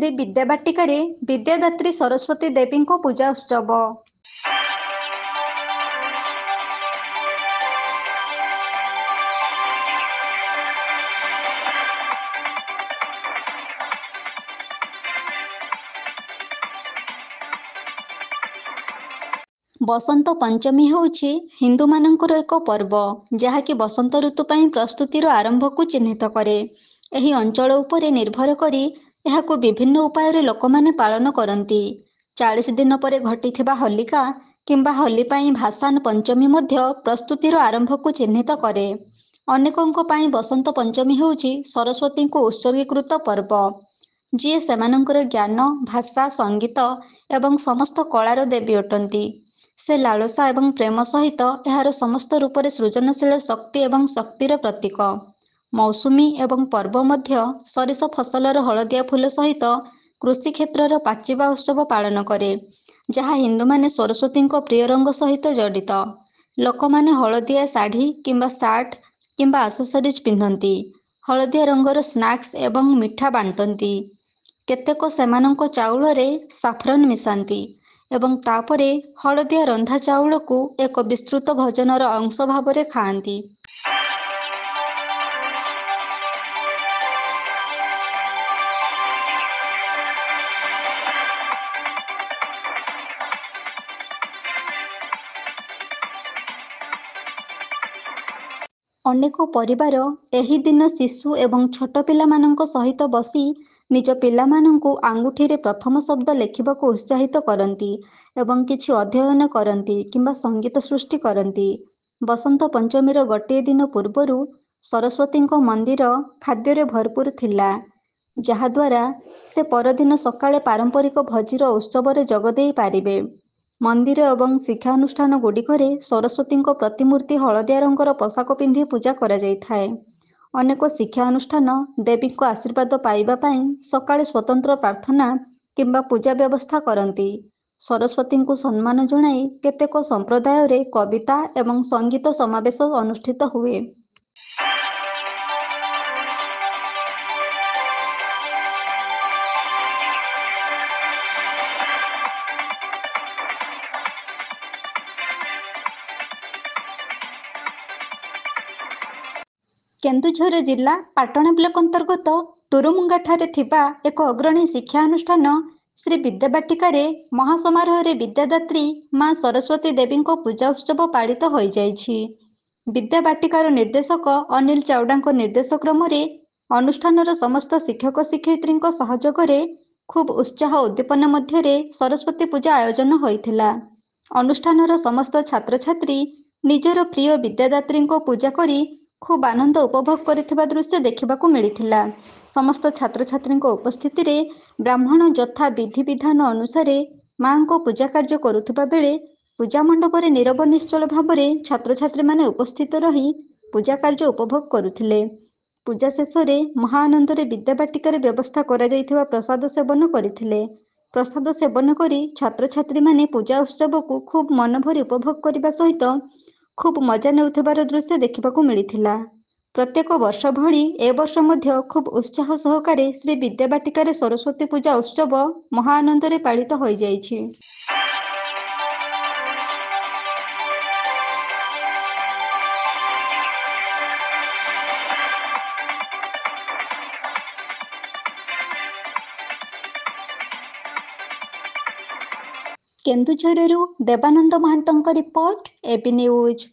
श्री विद्याबाटिकारे विद्यादात्री सरस्वती देवी को पूजा उत्सव। बसंत पंचमी होउछि हिंदू मानकर एक पर्व जहाँकि बसंत ऋतु ପାଇଁ प्रस्तुतिर आरंभ को चिन्हित करे। एही अंचल उपरे निर्भर करी एहाकु विभिन्न उपाय लोकमाने पालन करती। 40 दिन पर घटिथिबा होलिका किंबा होली ପାଇଁ भासान पंचमी मध्य प्रस्तुतिर आरंभ को चिन्हित करे। अनेकों ପାଇଁ बसंत पंचमी होउछि सरस्वती को उत्सर्गीकृत पर्व जी सेमानंकर ज्ञान भाषा संगीत एवं समस्त कलार देवी अटंती। से लालसा एवं प्रेम सहित एहार समस्त रूप से सृजनशील शक्ति एवं शक्तिर प्रतीक। मौसुमी एवं पर्व मध्य सरिष फसलर हलदिया फूल सहित कृषि क्षेत्रर पाचिबा उत्सव पालन करे जहाँ हिंदू माने सरस्वती प्रिय रंग सहित जड़ित। लोकमाने हलदिया शाढ़ी किंबा सार्ट किंबा आसेसरीज पिंधती। हलदिया रंगर स्नैक्स एवं मिठा बांटती। केतेक सेमानंको चाउलरे साफरन मिसांती एवं तापरे हलदिया रंधा चाउल को एक विस्तृत भोजनर अंश भावरे खाआंती। अनेक परिवार एही दिन शिशु एवं छोट पिलामानंको सहित बसी निज पिलामानंको आंगुठीरे प्रथम शब्द लेखिबाको उत्साहित करती एवं किछि अध्ययन करती किंबा संगीत सृष्टि करती। बसंत पंचमीर गोटे दिन पूर्वरु सरस्वती मंदिर खाद्य भरपूर थिला जहाद्वारा से परदिन सकाळे पारंपरिक भोजीर उत्सव जोगदेई पारिबे। मंदिर एवं शिक्षानुष्ठान गुड़िकरे सरस्वती प्रतिमूर्ति हलदिया रंगर पोशाक पिंधि पूजा करा जायथाए। अनेक शिक्षा अनुष्ठान देवी को आशीर्वाद पाइबा पाई सकाळे स्वतंत्र प्रार्थना किंबा पूजा व्यवस्था करती। सरस्वती को सम्मान जणाई केतेक संप्रदाय रे कविता एवं संगीत समावेश अनुष्ठित हुए। केन्दुझर जिला पाटना ब्लॉक अंतर्गत तुरुमुंगा ठारे थिबा एक अग्रणी शिक्षा अनुष्ठान श्री विद्याबाटिकारे महासमारोह रे विद्यादात्री मां सरस्वती देवी को पूजा उत्सव पालित हो जाइछि। विद्याबाटिकार निर्देशक अनिल चावड़ा निर्देश क्रम अनुष्ठानर समस्त शिक्षक शिक्षयित्री सहयोग खूब उत्साह उद्दीपना मध्य सरस्वती पूजा आयोजन होइथिला। अनुष्ठानर समस्त छात्र छात्री निजर प्रिय विद्यादात्री को पूजा करी खूब आनंद उपभोग करिथिबा दृश्य देखिबाकू मिलिथिला। समस्त छात्र छात्री उपस्थिति रे ब्राह्मण यथा विधि विधान अनुसार मां को पूजा कार्य करुथिबा बेले पूजा मंडप रे नीरव निश्चल भावरे छात्र छात्री माने उपस्थित रही पूजा कार्य उपभोग करुथिले। पूजा शेष रे महाआनंद रे विद्याबाटिकार व्यवस्था करा जायथिबा प्रसाद सेवन करिथिले। प्रसाद सेवन करी छात्र छात्री माने पूजा उत्सव को खूब मन भरी उपभोग करने सहित खूब मजा नेउथिबार दृश्य देखिबाकू मिलिथिला। प्रत्येक वर्ष भली ए वर्ष मध्य खूब उत्साह सहकारे श्री विद्याबाटिकारे सरस्वती पूजा उत्सव महाआनंद रे पालित हो जाइछि। केन्दुझरु देवानंद महांतଙ୍କ रिपोर्ट एबी न्यूज।